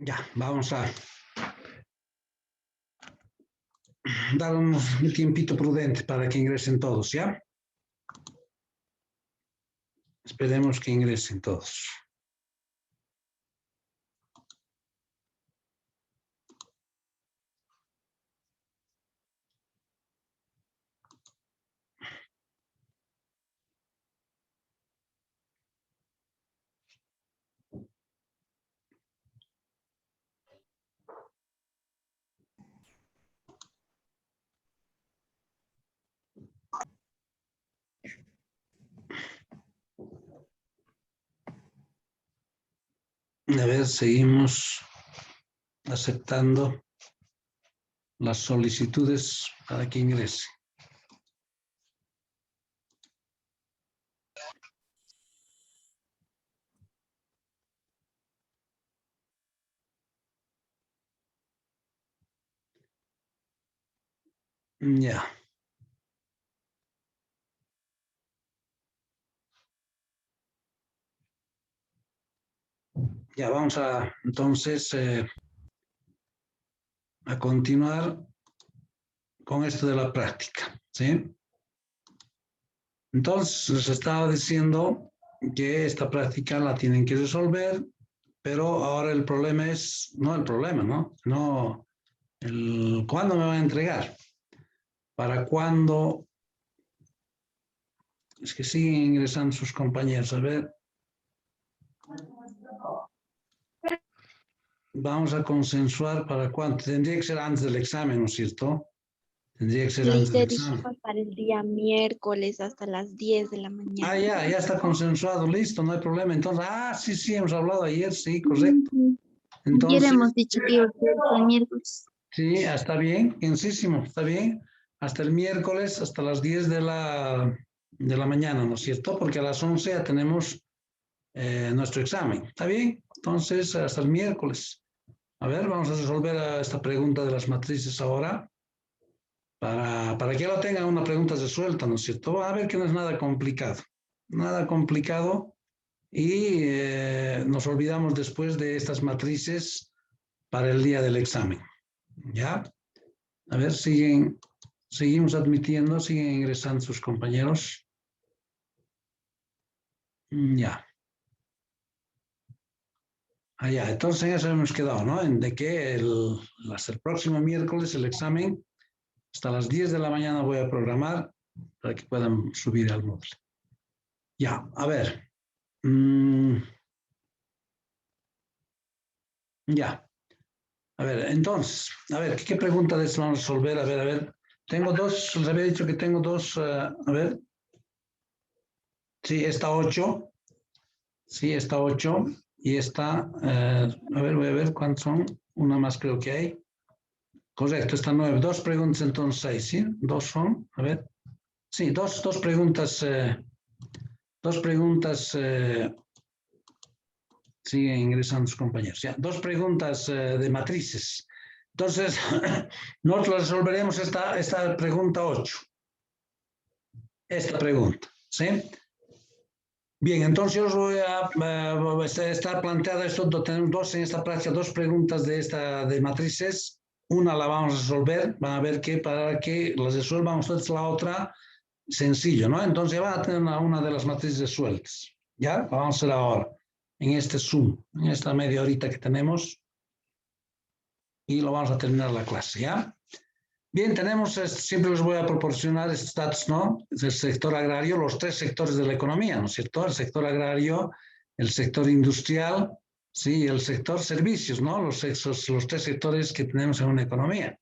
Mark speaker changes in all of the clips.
Speaker 1: Ya, vamos a dar un tiempito prudente para que ingresen todos, ¿ya? Esperemos que ingresen todos. A ver, seguimos aceptando las solicitudes para que ingrese. Ya. Ya vamos a, entonces, a continuar con esto de la práctica, ¿sí? Entonces, les estaba diciendo que esta práctica la tienen que resolver, pero ahora el problema es, no el problema, ¿no? No, el cuándo me van a entregar, para cuándo, es que siguen ingresando sus compañeros, a ver. Vamos a consensuar para cuándo, tendría que ser antes del examen, ¿no es cierto? Tendría que ser antes del
Speaker 2: Líder,
Speaker 1: examen.
Speaker 2: para el día miércoles hasta las 10 de la mañana.
Speaker 1: Ah, ya está consensuado, listo, no hay problema. Entonces, sí, hemos hablado ayer, sí, correcto. Entonces,
Speaker 2: Ayer hemos dicho que iba a ser el miércoles.
Speaker 1: sí, está bien, bienísimo, está bien. Hasta el miércoles, hasta las 10 de la mañana, ¿no es cierto? Porque a las 11 ya tenemos nuestro examen, ¿está bien? Entonces, hasta el miércoles. A ver, vamos a resolver esta pregunta de las matrices ahora. Para que lo tengan una pregunta resuelta, ¿no es cierto? A ver que no es nada complicado. Nada complicado. Y nos olvidamos después de estas matrices para el día del examen. ¿Ya? A ver, seguimos admitiendo, siguen ingresando sus compañeros. Ya. Ya, entonces en eso hemos quedado, ¿no? De que hasta el próximo miércoles el examen, hasta las 10 de la mañana voy a programar para que puedan subir al módulo. Ya, a ver. Ya. A ver, entonces, a ver, ¿qué pregunta de esto vamos a resolver? A ver. Tengo dos, les había dicho que tengo dos, a ver. Sí, esta 8. Sí, esta 8. Y esta, a ver, voy a ver cuántos son. Una más creo que hay. Correcto, esta 9. Dos preguntas entonces 6, ¿sí? Dos son, a ver. Sí, dos preguntas. Dos preguntas. Siguen ingresando sus compañeros. Ya, dos preguntas de matrices. Entonces, nosotros resolveremos esta pregunta 8. Esta pregunta, ¿sí? Bien, entonces yo os voy a está planteada esto, tenemos dos en esta práctica, dos preguntas de matrices. Una la vamos a resolver, van a ver que para que las resuelvan ustedes la otra, sencillo, ¿no? Entonces van a tener una de las matrices resueltas. ¿Ya? La vamos a hacer ahora, en este Zoom, en esta media horita que tenemos. Y lo vamos a terminar la clase, ¿ya? Bien, tenemos, siempre les voy a proporcionar estos datos, ¿no? Del sector agrario, los tres sectores de la economía, ¿no es cierto? El sector agrario, el sector industrial, sí, y el sector servicios, ¿no? Los tres sectores que tenemos en una economía,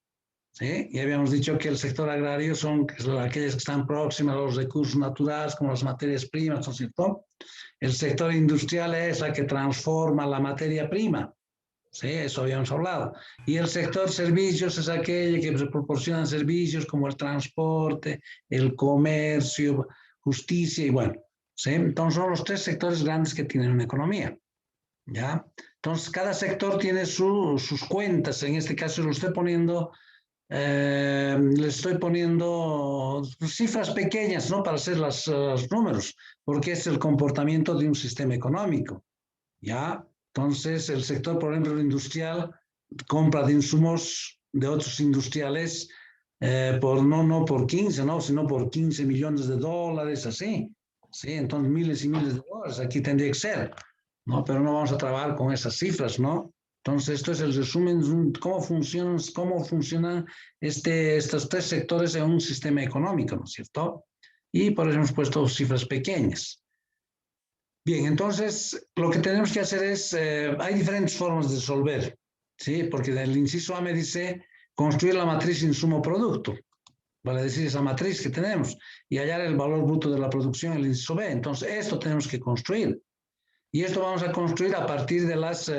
Speaker 1: ¿sí? Y habíamos dicho que el sector agrario son aquellos que están próximos a los recursos naturales, como las materias primas, ¿no es cierto? El sector industrial es la que transforma la materia prima. Sí, eso habíamos hablado. Y el sector servicios es aquel que proporciona servicios como el transporte, el comercio, justicia y bueno. ¿Sí? Entonces son los tres sectores grandes que tienen una economía. ¿Ya? Entonces cada sector tiene sus cuentas. En este caso le estoy poniendo cifras pequeñas, ¿no? Para hacer los números, porque es el comportamiento de un sistema económico. ¿Ya? Entonces, el sector, por ejemplo, industrial, compra de insumos de otros industriales no por 15, ¿no? Sino por 15 millones de dólares, así. Sí, entonces miles y miles de dólares aquí tendría que ser, ¿no? Pero no vamos a trabajar con esas cifras, ¿no? Entonces, esto es el resumen de cómo funcionan estos tres sectores en un sistema económico, ¿no es cierto? Y por eso hemos puesto cifras pequeñas. Bien, entonces lo que tenemos que hacer es, hay diferentes formas de resolver, ¿sí? Porque el inciso A me dice construir la matriz insumo-producto, vale decir esa matriz que tenemos, y hallar el valor bruto de la producción en el inciso B. Entonces, esto tenemos que construir. Y esto vamos a construir a partir de las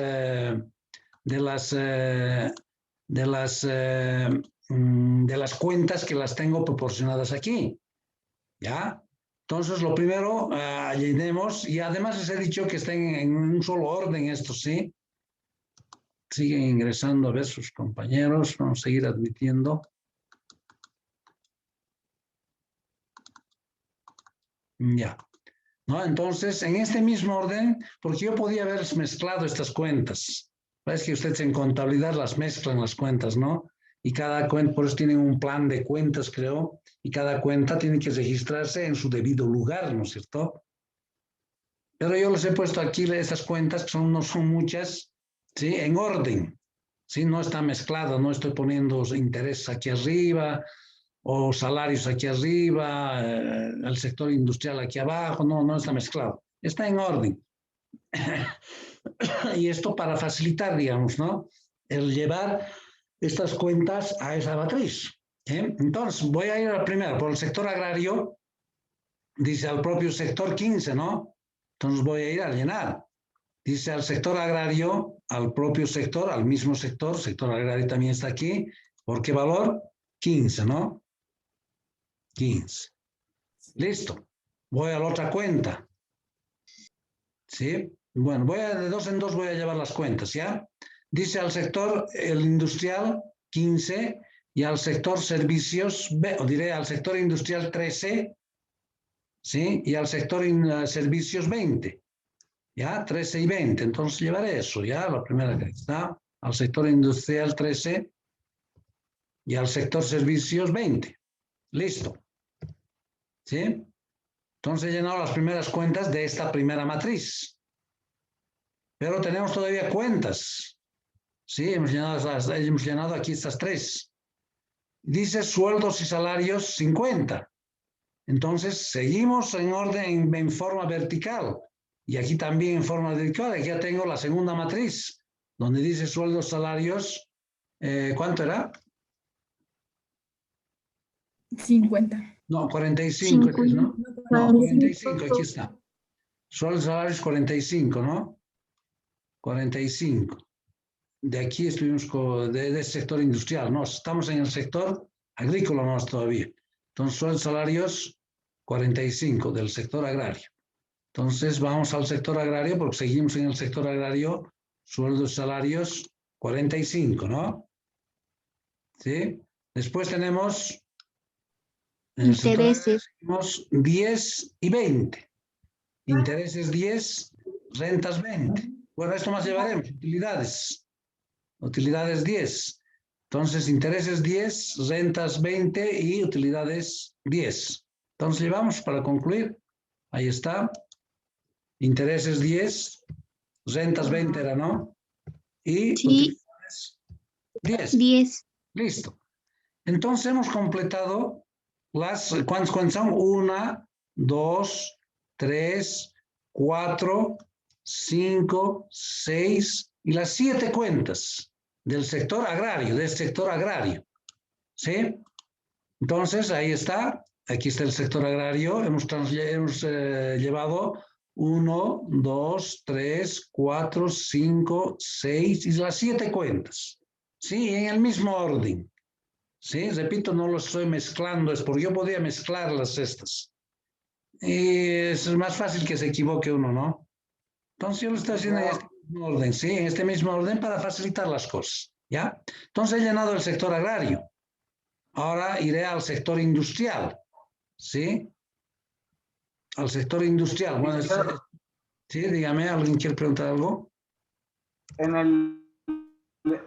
Speaker 1: cuentas que las tengo proporcionadas aquí, ¿ya? Entonces, lo primero, llenemos, y además les he dicho que estén en un solo orden estos, ¿sí? Siguen ingresando a ver sus compañeros, vamos a seguir admitiendo. Ya. ¿No? Entonces, en este mismo orden, porque yo podía haber mezclado estas cuentas. Es que ustedes en contabilidad las mezclan las cuentas, ¿no? Y cada cuenta, por eso tienen un plan de cuentas, creo, y cada cuenta tiene que registrarse en su debido lugar, ¿no es cierto? Pero yo les he puesto aquí estas cuentas, que no son muchas, ¿sí? En orden, ¿sí? No está mezclado, no estoy poniendo intereses aquí arriba, o salarios aquí arriba, el sector industrial aquí abajo, no está mezclado, está en orden. Y esto para facilitar, digamos, ¿no? El llevar estas cuentas a esa matriz. Entonces, voy a ir a la primera, por el sector agrario, dice al propio sector 15, ¿no? Entonces voy a ir a llenar. Dice al sector agrario, al propio sector, al mismo sector agrario también está aquí. ¿Por qué valor? 15, ¿no? 15. Listo. Voy a la otra cuenta. ¿Sí? Bueno, de dos en dos voy a llevar las cuentas, ¿ya? Dice al sector el industrial 15 y al sector servicios, o diré al sector industrial 13, ¿sí? Y al sector servicios 20, ¿ya? 13 y 20. Entonces llevaré eso, ¿ya? La primera que está, al sector industrial 13 y al sector servicios 20. Listo. ¿Sí? Entonces he llenado las primeras cuentas de esta primera matriz. Pero tenemos todavía cuentas. Sí, hemos llenado aquí estas tres. Dice sueldos y salarios 50. Entonces seguimos en orden, en forma vertical. Y aquí también en forma vertical. Aquí ya tengo la segunda matriz, donde dice sueldos, salarios. ¿Cuánto era?
Speaker 3: 50.
Speaker 1: No, 45, ¿no? No, 45, aquí está. Sueldos, salarios 45, ¿no? 45. De aquí estuvimos de sector industrial, ¿no? Estamos en el sector agrícola más todavía. Entonces, son salarios 45 del sector agrario. Entonces, vamos al sector agrario porque seguimos en el sector agrario, sueldos, salarios 45, ¿no? ¿Sí? Después tenemos en el sector agrario, tenemos 10 y 20. Intereses 10, rentas 20. Bueno, esto más llevaremos, utilidades. Utilidades 10. Entonces, intereses 10, rentas 20 y utilidades 10. Entonces, llevamos para concluir. Ahí está. Intereses 10, rentas 20 era, ¿no? Y
Speaker 2: Sí.
Speaker 1: utilidades 10.
Speaker 2: 10.
Speaker 1: Listo. Entonces, hemos completado ¿cuántas son? 1, 2, 3, 4, 5, 6 y las 7 cuentas del sector agrario, ¿sí? Entonces, ahí está, aquí está el sector agrario, hemos llevado 1, 2, 3, 4, 5, 6 y las 7 cuentas, ¿sí? En el mismo orden, ¿sí? Repito, no lo estoy mezclando, es porque yo podía mezclarlas estas. Y es más fácil que se equivoque uno, ¿no? Entonces yo lo estoy haciendo en este mismo orden, ¿sí? En este mismo orden para facilitar las cosas, ¿ya? Entonces he llenado el sector agrario. Ahora iré al sector industrial, ¿sí? Al sector industrial. Bueno, sí, dígame, ¿alguien quiere preguntar algo?
Speaker 4: En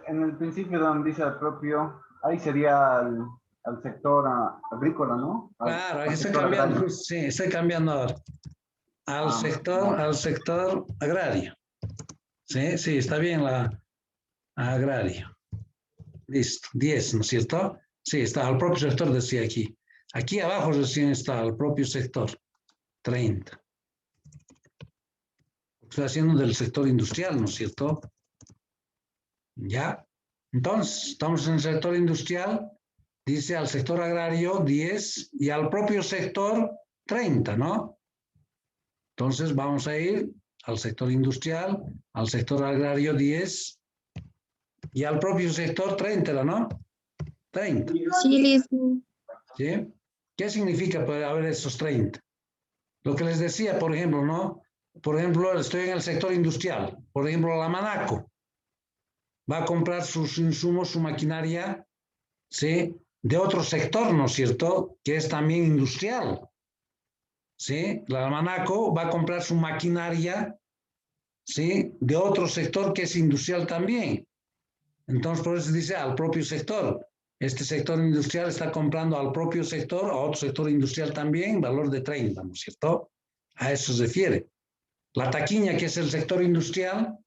Speaker 4: el principio donde dice al propio, ahí sería al sector agrícola, ¿no?
Speaker 1: Claro, aquí estoy
Speaker 4: sector
Speaker 1: cambiando,
Speaker 4: agrario.
Speaker 1: sí, estoy cambiando ahora. Al sector agrario. Sí, sí, está bien la agrario. Listo, 10, ¿no es cierto? Sí, está al propio sector, decía aquí. Aquí abajo recién está el propio sector, 30. Estoy haciendo del sector industrial, ¿no es cierto? Ya. Entonces, estamos en el sector industrial, dice al sector agrario 10 y al propio sector 30, ¿no? Entonces, vamos a ir al sector industrial, al sector agrario 10 y al propio sector 30, ¿no? 30.
Speaker 2: Sí, listo.
Speaker 1: ¿Sí? ¿Qué significa poder haber esos 30? Lo que les decía, por ejemplo, ¿no? Por ejemplo, estoy en el sector industrial. Por ejemplo, la Manaco va a comprar sus insumos, su maquinaria, ¿sí? De otro sector, ¿no es cierto? Que es también industrial. ¿Sí? La Manaco va a comprar su maquinaria, ¿sí? De otro sector que es industrial también. Entonces, por eso dice al propio sector. Este sector industrial está comprando al propio sector, a otro sector industrial también, valor de 30, ¿no es cierto? A eso se refiere. La taquiña, que es el sector industrial,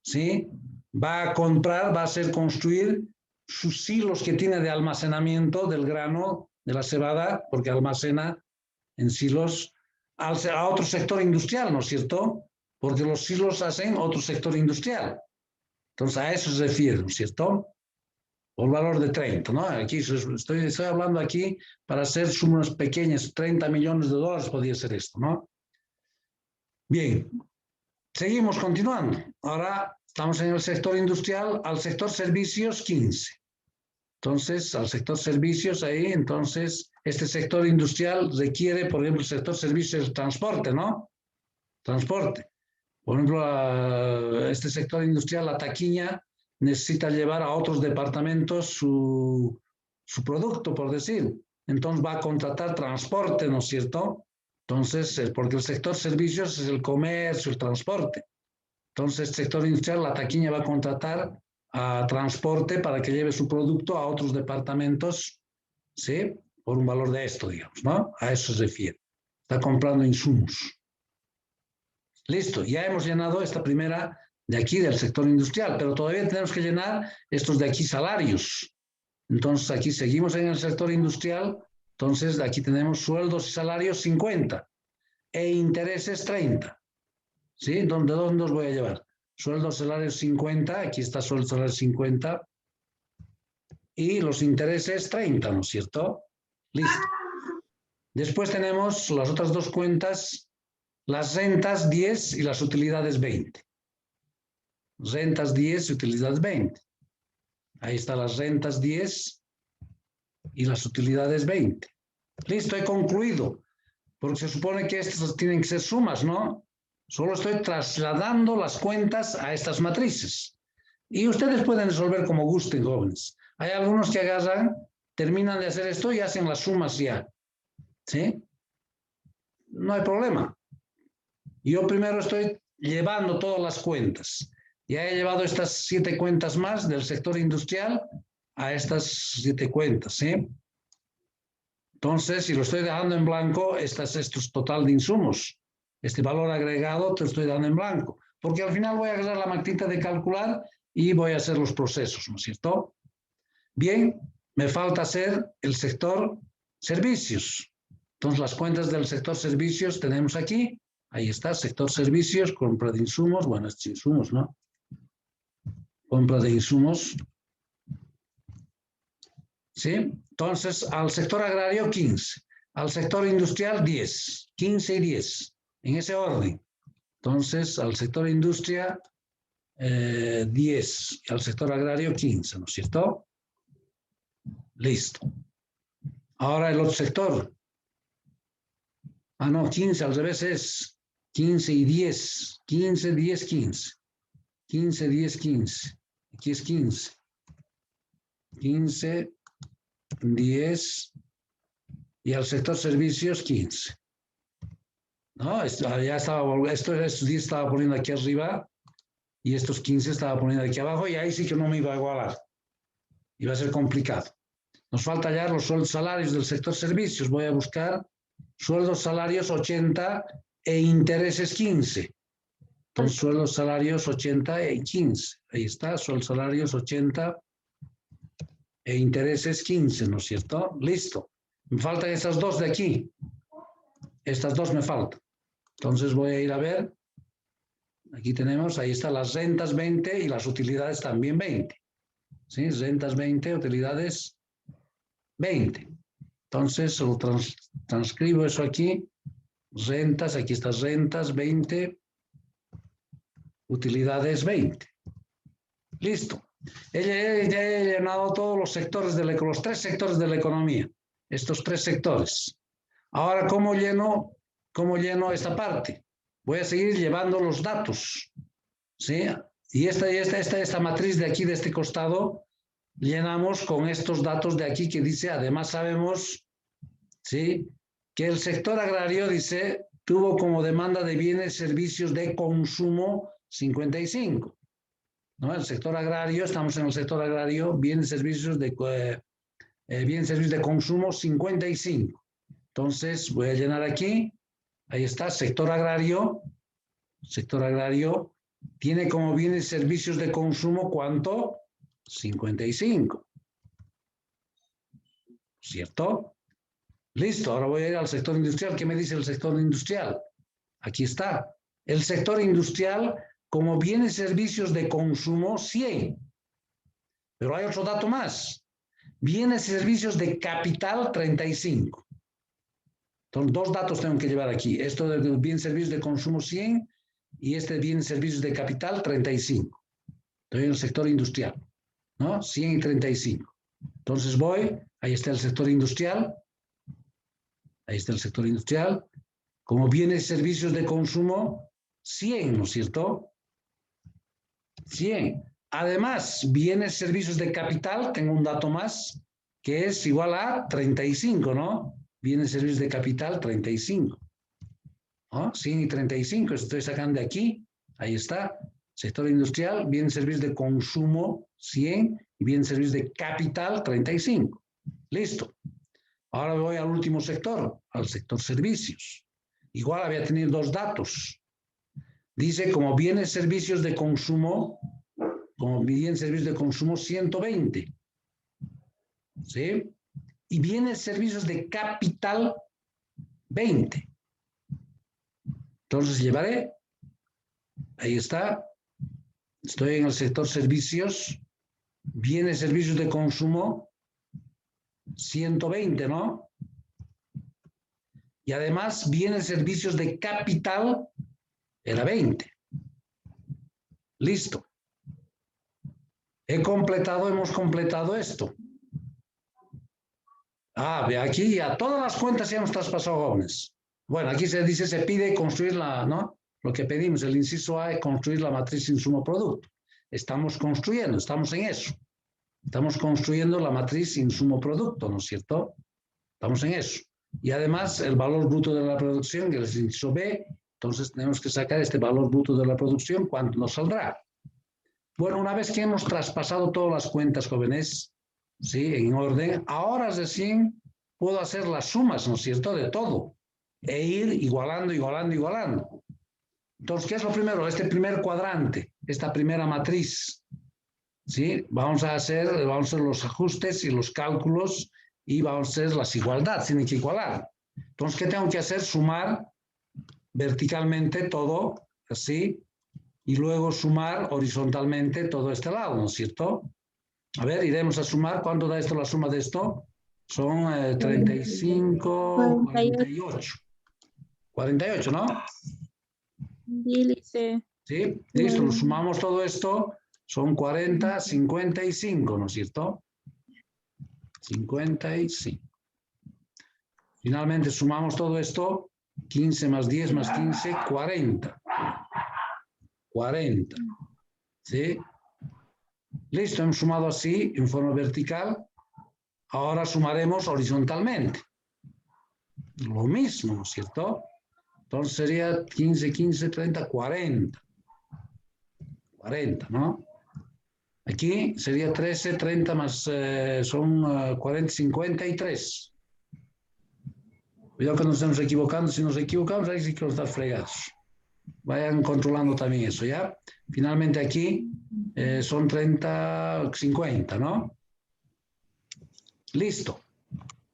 Speaker 1: ¿sí? Va a comprar, va a hacer construir sus silos que tiene de almacenamiento del grano, de la cebada, porque almacena en silos a otro sector industrial, ¿no es cierto? Porque los silos hacen otro sector industrial. Entonces, a eso se refiere, ¿no es cierto? Por valor de 30, ¿no? Aquí estoy hablando aquí para hacer sumas pequeñas, 30 millones de dólares podría ser esto, ¿no? Bien, seguimos continuando. Ahora estamos en el sector industrial, al sector servicios 15. Entonces, al sector servicios ahí, entonces, este sector industrial requiere, por ejemplo, el sector servicios del transporte, ¿no? Transporte. Por ejemplo, este sector industrial, la taquiña, necesita llevar a otros departamentos su producto, por decir. Entonces va a contratar transporte, ¿no es cierto? Entonces, porque el sector servicios es el comercio, el transporte. Entonces, el sector industrial, la taquiña va a contratar a transporte para que lleve su producto a otros departamentos, ¿sí? Por un valor de esto, digamos, ¿no? A eso se refiere. Está comprando insumos. Listo, ya hemos llenado esta primera de aquí del sector industrial, pero todavía tenemos que llenar estos de aquí salarios. Entonces, aquí seguimos en el sector industrial, entonces aquí tenemos sueldos y salarios 50 e intereses 30. ¿Sí? ¿De dónde os voy a llevar? Sueldos, salarios 50, aquí está sueldo, salarios 50 y los intereses 30, ¿no es cierto? Listo. Después tenemos las otras dos cuentas, las rentas 10 y las utilidades 20. Rentas 10 y utilidades 20. Ahí están las rentas 10 y las utilidades 20. Listo, he concluido. Porque se supone que estas tienen que ser sumas, ¿no? Solo estoy trasladando las cuentas a estas matrices. Y ustedes pueden resolver como gusten, jóvenes. Hay algunos que agarran, terminan de hacer esto y hacen las sumas ya. ¿Sí? No hay problema. Yo primero estoy llevando todas las cuentas. Ya he llevado estas 7 cuentas más del sector industrial a estas 7 cuentas, ¿sí? Entonces, si lo estoy dejando en blanco, esto es total de insumos. Este valor agregado te lo estoy dando en blanco. Porque al final voy a agarrar la maquinita de calcular y voy a hacer los procesos, ¿no es cierto? Bien, me falta hacer el sector servicios. Entonces, las cuentas del sector servicios tenemos aquí. Ahí está, sector servicios, compra de insumos. Bueno, es insumos, ¿no? Compra de insumos. ¿Sí? Entonces, al sector agrario, 15. Al sector industrial, 10. 15 y 10. En ese orden. Entonces, al sector industria, 10. Y al sector agrario, 15, ¿no es cierto? Listo. Ahora el otro sector. Ah, no, 15, al revés es 15 y 10. 15, 10, 15. 15, 10, 15. Aquí es 15. 15, 10 y al sector servicios 15. ¿No? Ya estaba, estos 10 estaba poniendo aquí arriba y estos 15 estaba poniendo aquí abajo, y ahí sí que no me iba a igualar. Iba a ser complicado. Nos falta ya los sueldos salarios del sector servicios. Voy a buscar sueldos salarios 80 e intereses 15. Entonces, sueldos salarios 80 y 15. Ahí está, sueldos salarios 80 e intereses 15, ¿no es cierto? Listo. Me faltan estas dos de aquí. Estas dos me faltan. Entonces voy a ir a ver. Aquí tenemos, ahí están las rentas 20 y las utilidades también 20. ¿Sí? Rentas 20, utilidades 20. Entonces lo transcribo eso aquí. Rentas, aquí estas rentas 20. Utilidades 20. Listo. Ya he llenado todos los sectores los 3 sectores de la economía. Estos 3 sectores. Ahora, ¿cómo lleno esta parte? Voy a seguir llevando los datos. ¿Sí? Y esta matriz de aquí, de este costado, llenamos con estos datos de aquí que dice, además sabemos, ¿sí?, que el sector agrario, dice, tuvo como demanda de bienes y servicios de consumo 55. ¿No? El sector agrario, estamos en el sector agrario, bienes y servicios de consumo 55. Entonces, voy a llenar aquí, ahí está, sector agrario tiene como bienes y servicios de consumo, ¿cuánto? 55. ¿Cierto? Listo, ahora voy a ir al sector industrial. ¿Qué me dice el sector industrial? Aquí está. El sector industrial, como bienes y servicios de consumo, 100. Pero hay otro dato más. Bienes y servicios de capital, 35. Entonces, 2 datos tengo que llevar aquí. Esto de bienes y servicios de consumo, 100. Y este de bienes y servicios de capital, 35. Estoy en el sector industrial, ¿no? 100 y 35. Entonces voy, ahí está el sector industrial. Ahí está el sector industrial. Como bienes y servicios de consumo, 100, ¿no es cierto? 100. Además, bienes y servicios de capital, tengo un dato más, que es igual a 35, ¿no? Bienes y servicios de capital, 35. ¿No? 100 y 35, estoy sacando de aquí. Ahí está. Sector industrial, bienes y servicios de consumo, 100, y bienes y servicios de capital, 35. Listo. Ahora voy al último sector, al sector servicios. Igual había tenido 2 datos. Dice como bienes y servicios de consumo, 120. ¿Sí? Y bienes y servicios de capital, 20. Entonces llevaré, ahí está, estoy en el sector servicios, bienes y servicios de consumo, 120, ¿no? Y además, bienes y servicios de capital era 20. Listo. Hemos completado esto. Ve aquí ya todas las cuentas ya hemos traspasado, jóvenes. Bueno, aquí se dice, se pide construir ¿no? Lo que pedimos, el inciso A es construir la matriz insumo-producto. Estamos construyendo, estamos en eso. Estamos construyendo la matriz insumo-producto, ¿no es cierto? Estamos en eso. Y además, el valor bruto de la producción, que es el inciso B, entonces tenemos que sacar este valor bruto de la producción, ¿cuánto nos saldrá? Bueno, una vez que hemos traspasado todas las cuentas, jóvenes, ¿sí?, en orden, ahora recién puedo hacer las sumas, ¿no es cierto?, de todo, e ir igualando. Entonces, ¿qué es lo primero? Este primer cuadrante, esta primera matriz, ¿sí? Vamos a hacer los ajustes y los cálculos y vamos a hacer las igualdades, tienen que igualar. Entonces, ¿qué tengo que hacer? Sumar verticalmente todo, así, y luego sumar horizontalmente todo este lado, ¿no es cierto? A ver, iremos a sumar. ¿Cuánto da esto, la suma de esto? Son 35, 48. 48, ¿no?
Speaker 2: Dice.
Speaker 1: ¿Sí? Listo, lo sumamos todo esto. Son 40, 55, ¿no es cierto? 55. Finalmente sumamos todo esto. 15 más 10 más 15, 40. 40. ¿Sí? Listo, hemos sumado así, en forma vertical. Ahora sumaremos horizontalmente. Lo mismo, ¿no es cierto? Entonces sería 15, 15, 30, 40. 40, ¿no? Aquí sería 13, 30 más, son 40, 53. Cuidado que nos estemos equivocando. Si nos equivocamos, ahí sí que nos están fregados. Vayan controlando también eso, ¿ya? Finalmente aquí son 30, 50, ¿no? Listo.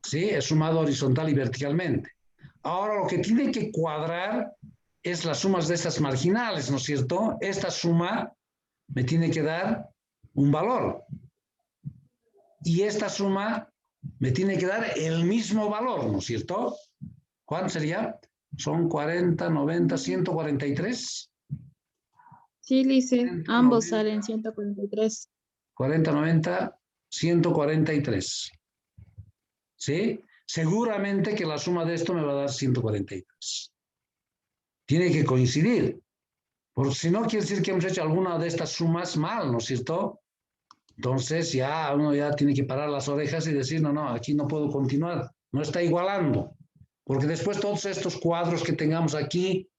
Speaker 1: ¿Sí? Es sumado horizontal y verticalmente. Ahora lo que tiene que cuadrar es las sumas de estas marginales, ¿no es cierto? Esta suma me tiene que dar un valor. Y esta suma me tiene que dar el mismo valor, ¿no es cierto? ¿Cuánto sería? Son 40, 90, 143.
Speaker 5: Sí, Lice,
Speaker 1: 40,
Speaker 5: ambos
Speaker 1: 90,
Speaker 5: salen 143.
Speaker 1: 40, 90, 143. ¿Sí? Seguramente que la suma de esto me va a dar 143. Tiene que coincidir. Porque si no, quiere decir que hemos hecho alguna de estas sumas mal, ¿no es cierto? Entonces ya uno ya tiene que parar las orejas y decir, no, no, aquí no puedo continuar. No está igualando. Porque después todos estos cuadros que tengamos aquí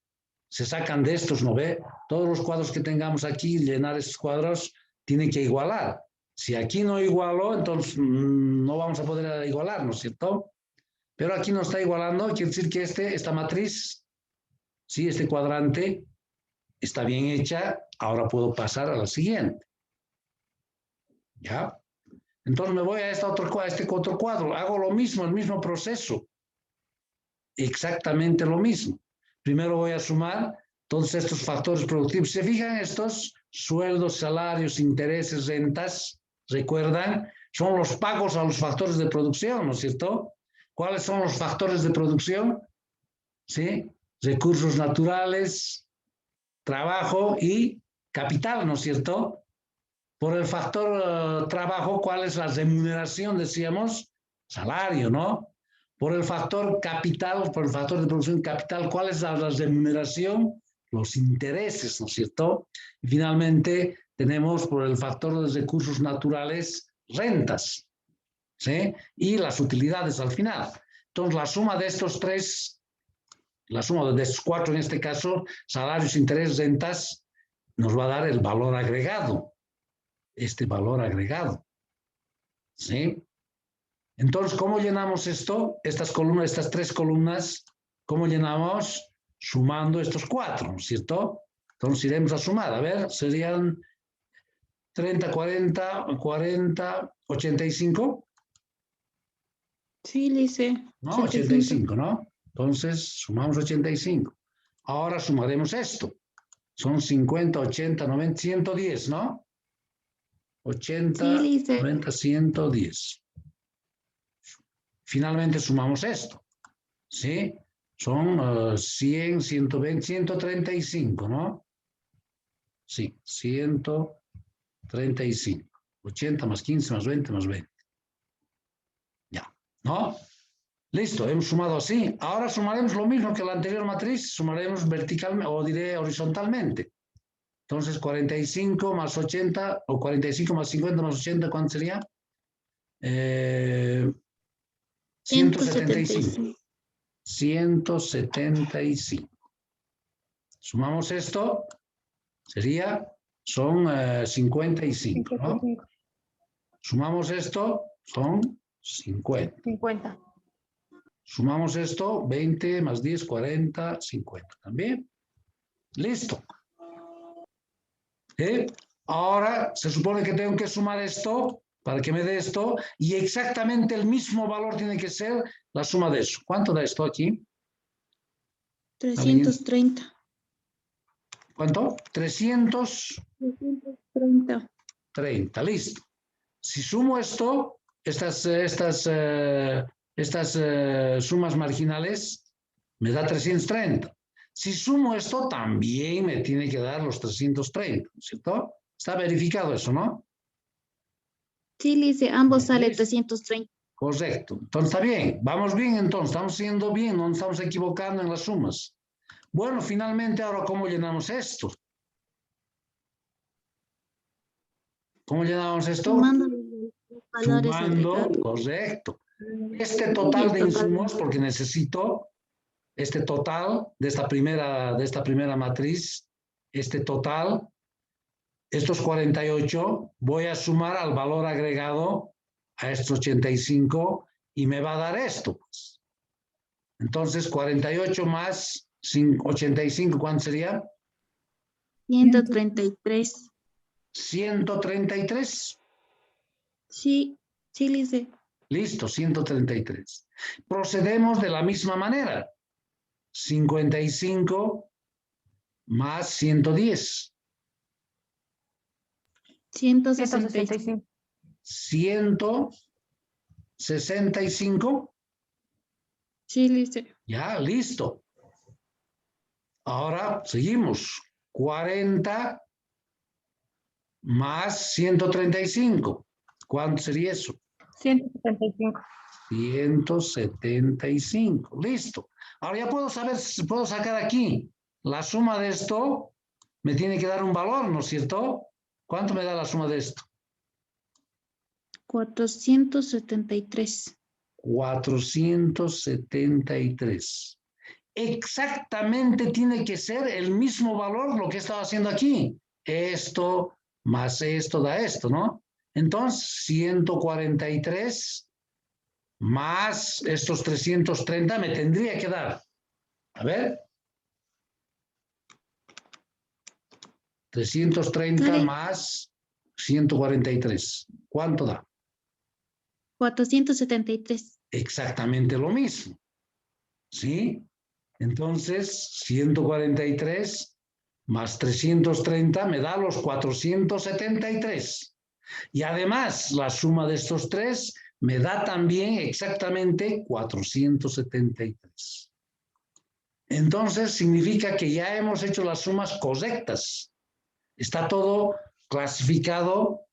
Speaker 1: se sacan de estos, ¿no ve? Todos los cuadros que tengamos aquí, llenar estos cuadros, tienen que igualar. Si aquí no igualo, entonces no vamos a poder igualar, ¿no es cierto? Pero aquí no está igualando, quiere decir que esta matriz, sí, este cuadrante, está bien hecha, ahora puedo pasar a la siguiente. ¿Ya? Entonces me voy a este otro cuadro, hago lo mismo, el mismo proceso. Exactamente lo mismo. Primero voy a sumar todos estos factores productivos. ¿Se fijan estos? Sueldos, salarios, intereses, rentas, recuerdan, son los pagos a los factores de producción, ¿no es cierto? ¿Cuáles son los factores de producción? ¿Sí? Recursos naturales, trabajo y capital, ¿no es cierto? Por el factor trabajo, ¿cuál es la remuneración? Decíamos, salario, ¿no? Por el factor capital, por el factor de producción capital, ¿cuál es la remuneración? Los intereses, ¿no es cierto? Y finalmente tenemos por el factor de recursos naturales, rentas, ¿sí? Y las utilidades al final. Entonces, la suma de estos tres, la suma de estos cuatro en este caso, salarios, intereses, rentas, nos va a dar el valor agregado. Este valor agregado. ¿Sí? Entonces, ¿cómo llenamos esto? Estas columnas, estas tres columnas, ¿cómo llenamos? Sumando estos cuatro, ¿no es cierto? Entonces iremos a sumar. A ver, serían 30, 40, 40, 85.
Speaker 5: Sí, Lice.
Speaker 1: ¿No? 85, ¿no? Entonces, sumamos 85. Ahora sumaremos esto. Son 50, 80, 90, 110, ¿no? 80,
Speaker 5: Sí, Lice.
Speaker 1: 90, 110. Finalmente sumamos esto, ¿sí? Son 100, 120, 135, ¿no? Sí, 135. 80 más 15 más 20 más 20. Ya, ¿no? Listo, hemos sumado así. Ahora sumaremos lo mismo que la anterior matriz, sumaremos verticalmente, o diré horizontalmente. Entonces, 45 más 80, o 45 más 50 más 80, ¿cuánto sería? 175. 175. Sumamos esto, son 55, ¿no? Sumamos esto, son 50.
Speaker 5: 50.
Speaker 1: Sumamos esto, 20 más 10, 40, 50 también. Listo. Ahora se supone que tengo que sumar esto para que me dé esto y exactamente el mismo valor tiene que ser la suma de eso. ¿Cuánto da esto aquí?
Speaker 5: 330.
Speaker 1: ¿Cuánto? 330.
Speaker 5: 330.
Speaker 1: Listo. Si sumo esto, estas sumas marginales, me da 330. Si sumo esto, también me tiene que dar los 330, ¿cierto? Está verificado eso, ¿no?
Speaker 5: Sí, Lice, ambos sale
Speaker 1: Listo.
Speaker 5: 330.
Speaker 1: Correcto. Entonces está bien. Vamos bien entonces. Estamos siendo bien. No nos estamos equivocando en las sumas. Bueno, finalmente ahora, ¿cómo llenamos esto? ¿Cómo llenamos esto?
Speaker 5: Sumando los valores agregados.
Speaker 1: Correcto. Este total de insumos, porque necesito este total de esta primera matriz, este total estos 48, voy a sumar al valor agregado a estos 85 y me va a dar esto, pues. Entonces, 48 más 85, ¿cuánto sería?
Speaker 5: 133.
Speaker 1: 133.
Speaker 5: Sí, sí, Lice.
Speaker 1: Listo, 133. Procedemos de la misma manera. 55 más 110.
Speaker 5: 165.
Speaker 1: 165.
Speaker 5: Sí, Lice.
Speaker 1: Ya, listo. Ahora seguimos. 40 más 135. ¿Cuánto sería eso?
Speaker 6: 175.
Speaker 1: 175. Listo. Ahora ya puedo sacar aquí la suma de esto. Me tiene que dar un valor, ¿no es cierto? ¿Cuánto me da la suma de esto?
Speaker 5: 473.
Speaker 1: 473. Exactamente tiene que ser el mismo valor lo que estaba haciendo aquí. Esto más esto da esto, ¿no? Entonces, 143 más estos 330 me tendría que dar. A ver. 330
Speaker 5: Dale.
Speaker 1: más 143. ¿Cuánto da?
Speaker 5: 473.
Speaker 1: Exactamente lo mismo. ¿Sí? Entonces, 143 más 330 me da los 473. Y además, la suma de estos tres me da también exactamente 473. Entonces, significa que ya hemos hecho las sumas correctas. Está todo clasificado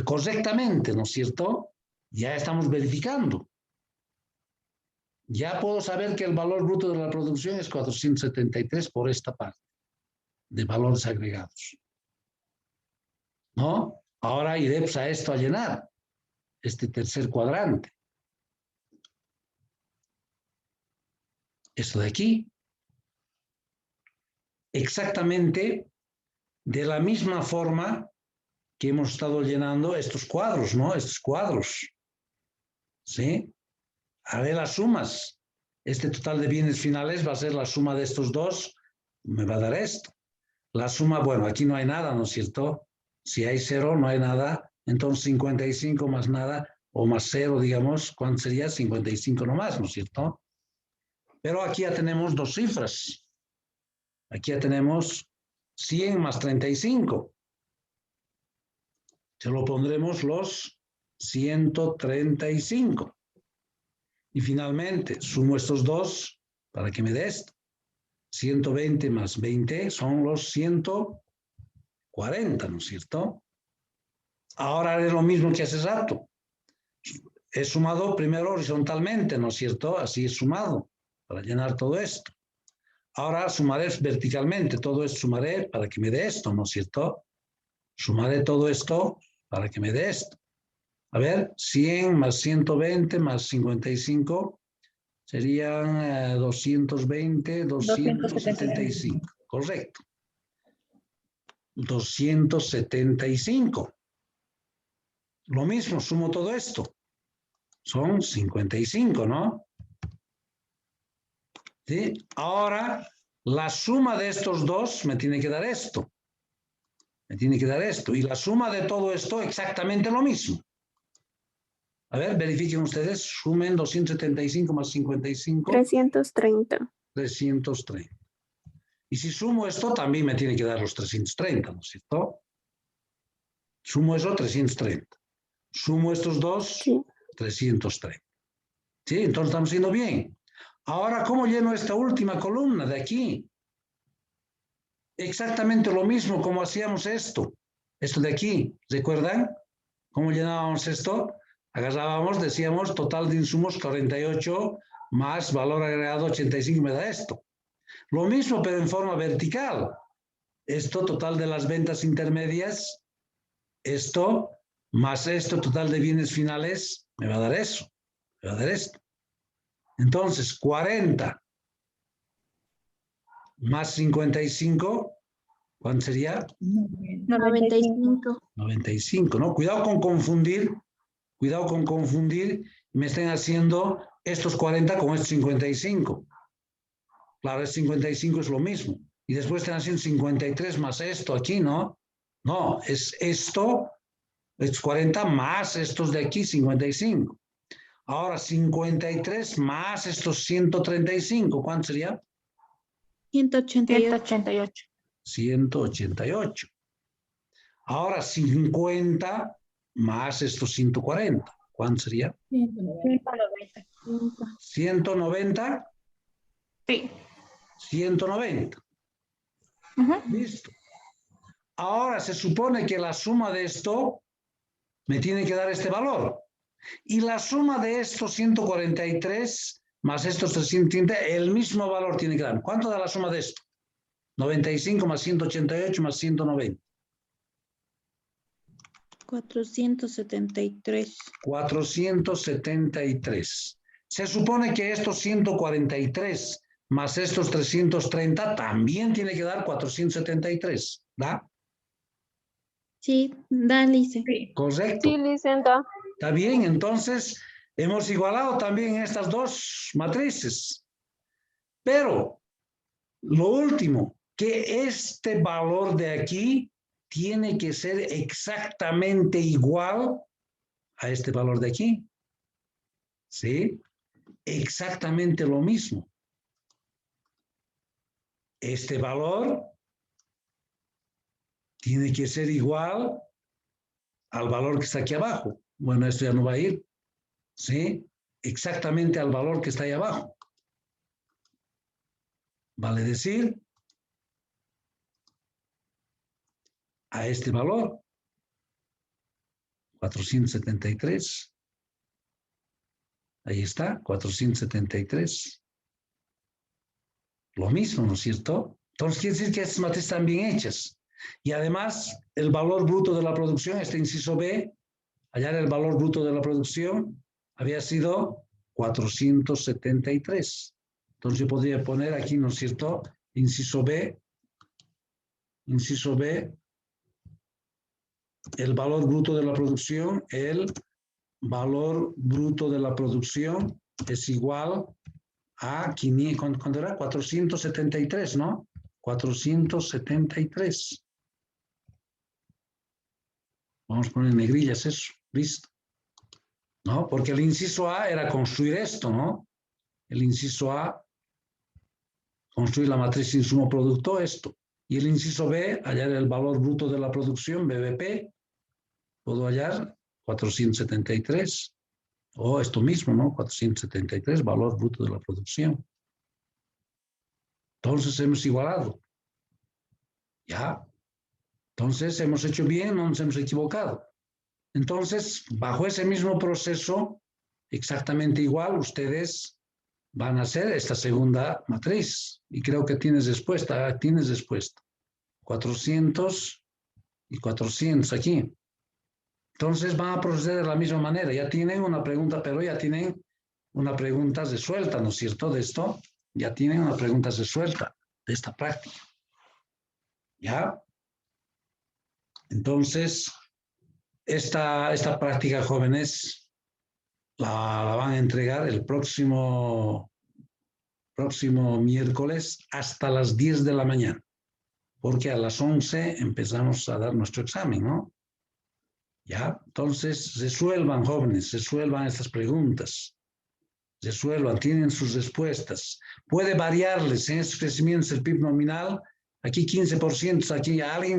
Speaker 1: correctamente, ¿no es cierto? Ya estamos verificando. Ya puedo saber que el valor bruto de la producción es 473 por esta parte de valores agregados. ¿No? Ahora iré pues, a esto a llenar, este tercer cuadrante. Esto de aquí. Exactamente de la misma forma que hemos estado llenando estos cuadros, ¿no? Estos cuadros. ¿Sí? Haré las sumas. Este total de bienes finales va a ser la suma de estos dos. Me va a dar esto. La suma, bueno, aquí no hay nada, ¿no es cierto? Si hay 0, no hay nada. Entonces 55 más nada, o más 0, digamos, ¿cuánto sería? 55 nomás, ¿no es cierto? Pero aquí ya tenemos dos cifras. Aquí ya tenemos 100 más 35. Se lo pondremos los 135. Y finalmente, sumo estos dos para que me dé esto. 120 más 20 son los 140, ¿no es cierto? Ahora haré lo mismo que hace rato. He sumado primero horizontalmente, ¿no es cierto? Así he sumado para llenar todo esto. Ahora sumaré verticalmente, todo esto sumaré para que me dé esto, ¿no es cierto? Sumaré todo esto para que me dé esto. A ver, 100 más 120 más 55 serían 220, 275. Correcto. 275. Lo mismo, sumo todo esto. Son 55, ¿no? ¿Sí? Ahora, la suma de estos dos me tiene que dar esto. Me tiene que dar esto. Y la suma de todo esto, exactamente lo mismo. A ver, verifiquen ustedes. Sumen 275 más 55.
Speaker 2: 330.
Speaker 1: 330. Y si sumo esto, también me tiene que dar los 330, ¿no es cierto? Sumo eso, 330. Sumo estos dos,
Speaker 2: Sí.
Speaker 1: 330. ¿Sí? Entonces estamos yendo bien. Ahora, ¿cómo lleno esta última columna de aquí? Exactamente lo mismo como hacíamos esto. Esto de aquí, ¿recuerdan? ¿Cómo llenábamos esto? Agarrábamos, decíamos, total de insumos 48 más valor agregado 85 me da esto. Lo mismo, pero en forma vertical. Esto, total de las ventas intermedias, esto, más esto, total de bienes finales, me va a dar eso. Me va a dar esto. Entonces, 40 más 55, ¿Cuánto sería?
Speaker 2: 95.
Speaker 1: 95, ¿no? Cuidado con confundir. Cuidado con confundir. Me estén haciendo estos 40 con estos 55. Claro, es 55 es lo mismo. Y después están haciendo 53 más esto aquí, ¿no? No, es esto, es 40 más estos de aquí, 55. Ahora 53 más estos 135, ¿cuánto sería?
Speaker 5: 188.
Speaker 6: 188.
Speaker 1: 188. Ahora 50 más estos 140, ¿cuánto sería?
Speaker 6: 190.
Speaker 1: 190,
Speaker 6: Sí.
Speaker 1: 190. Listo. Ahora se supone que la suma de esto me tiene que dar este valor. Y la suma de estos 143 más estos 330, el mismo valor tiene que dar. ¿Cuánto da la suma de esto? 95 más 188 más 190.
Speaker 5: 473.
Speaker 1: 473. Se supone que estos 143 más estos 330 también tiene que dar 473, ¿da?
Speaker 5: Sí, da, Lice.
Speaker 6: Sí.
Speaker 1: Correcto.
Speaker 7: Sí, Licenta.
Speaker 1: Está bien, entonces hemos igualado también estas dos matrices. Pero lo último, que este valor de aquí tiene que ser exactamente igual a este valor de aquí. ¿Sí? Exactamente lo mismo. Este valor tiene que ser igual al valor que está aquí abajo. Bueno, esto ya no va a ir. ¿Sí? Exactamente al valor que está ahí abajo. Vale decir, a este valor, 473. Ahí está, 473. Lo mismo, ¿no es cierto? Entonces quiere decir que estas matrices están bien hechas. Y además, el valor bruto de la producción, este inciso B, hallar el valor bruto de la producción, había sido 473. Entonces yo podría poner aquí, ¿no es cierto? Inciso B, el valor bruto de la producción, el valor bruto de la producción es igual a 500, ¿cuánto era? 473, ¿no? 473. Vamos a poner en negrillas eso, listo. ¿No? Porque el inciso A era construir esto, ¿no? El inciso A, construir la matriz insumo-producto, esto. Y el inciso B, hallar el valor bruto de la producción, BBP, puedo hallar 473. O esto mismo, ¿no? 473, valor bruto de la producción. Entonces hemos igualado. ¿Ya? Entonces hemos hecho bien, no nos hemos equivocado. Entonces, bajo ese mismo proceso, exactamente igual, ustedes van a hacer esta segunda matriz. Y creo que tienes respuesta. 400 y 400 aquí. Entonces van a proceder de la misma manera. Ya tienen una pregunta, pero ya tienen una pregunta resuelta, ¿no es cierto? De esto, ya tienen una pregunta resuelta de esta práctica. ¿Ya? Entonces, esta práctica, jóvenes, la van a entregar el próximo miércoles hasta las 10 de la mañana, porque a las 11 empezamos a dar nuestro examen, ¿no? ¿Ya? Entonces, resuelvan, jóvenes, resuelvan estas preguntas. Resuelvan, tienen sus respuestas. Puede variarles en estos crecimientos del PIB nominal. Aquí 15%, aquí alguien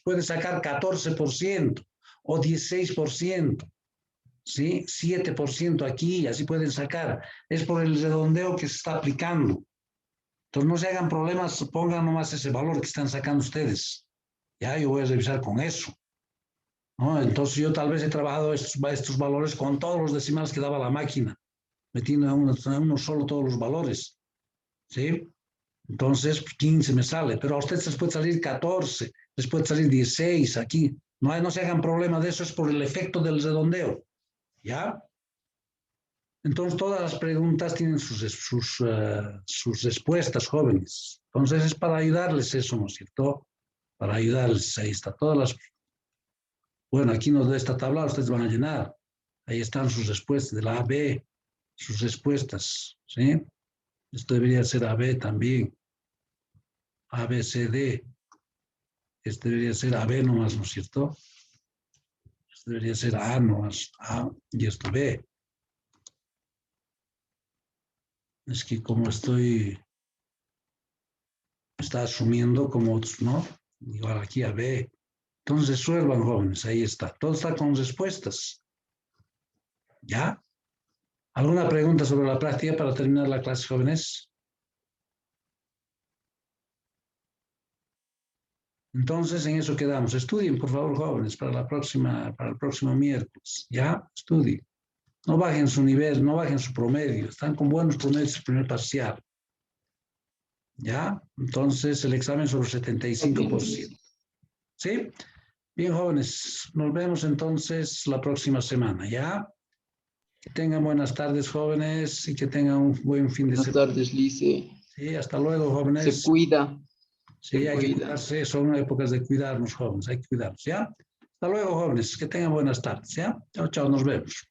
Speaker 1: puede sacar 14% o 16%, ¿sí? 7% aquí, así pueden sacar. Es por el redondeo que se está aplicando. Entonces, no se hagan problemas, pongan nomás ese valor que están sacando ustedes. Ya, yo voy a revisar con eso. ¿No? Entonces yo tal vez he trabajado estos valores con todos los decimales que daba la máquina, metiendo en uno solo todos los valores, ¿sí? Entonces 15 me sale, pero a ustedes les puede salir 14, les puede salir 16 aquí. No se hagan problema de eso, es por el efecto del redondeo, ¿ya? Entonces todas las preguntas tienen sus respuestas, jóvenes. Entonces es para ayudarles eso, ¿no es cierto? para ayudarles. Ahí está todas las... Bueno, aquí nos da esta tabla, ustedes van a llenar. Ahí están sus respuestas de la AB, sus respuestas, ¿sí? Esto debería ser AB también. ABCD. Este debería ser AB nomás, ¿no es cierto? Este debería ser A nomás, A y esto B. Es que como está asumiendo como otros, ¿no? Igual aquí AB. Entonces resuelvan, jóvenes, ahí está. Todo está con respuestas. ¿Ya? ¿Alguna pregunta sobre la práctica para terminar la clase, jóvenes? Entonces, en eso quedamos. Estudien, por favor, jóvenes, para el próximo miércoles. ¿Ya? Estudien. No bajen su nivel, no bajen su promedio. Están con buenos promedios el primer parcial. ¿Ya? Entonces, el examen sobre 75%. ¿Sí? Bien, jóvenes. Nos vemos entonces la próxima semana. ¿Ya? Que tengan buenas tardes, jóvenes, y que tengan un buen fin de semana.
Speaker 7: Buenas tardes, Lice.
Speaker 1: Sí, hasta luego, jóvenes.
Speaker 7: Se cuida.
Speaker 1: Sí,
Speaker 7: se
Speaker 1: hay que
Speaker 7: cuida.
Speaker 1: cuidarse, son épocas de cuidarnos, jóvenes, hay que cuidarnos, ¿ya? Hasta luego, jóvenes, que tengan buenas tardes, ¿ya? Chao, chao, nos vemos.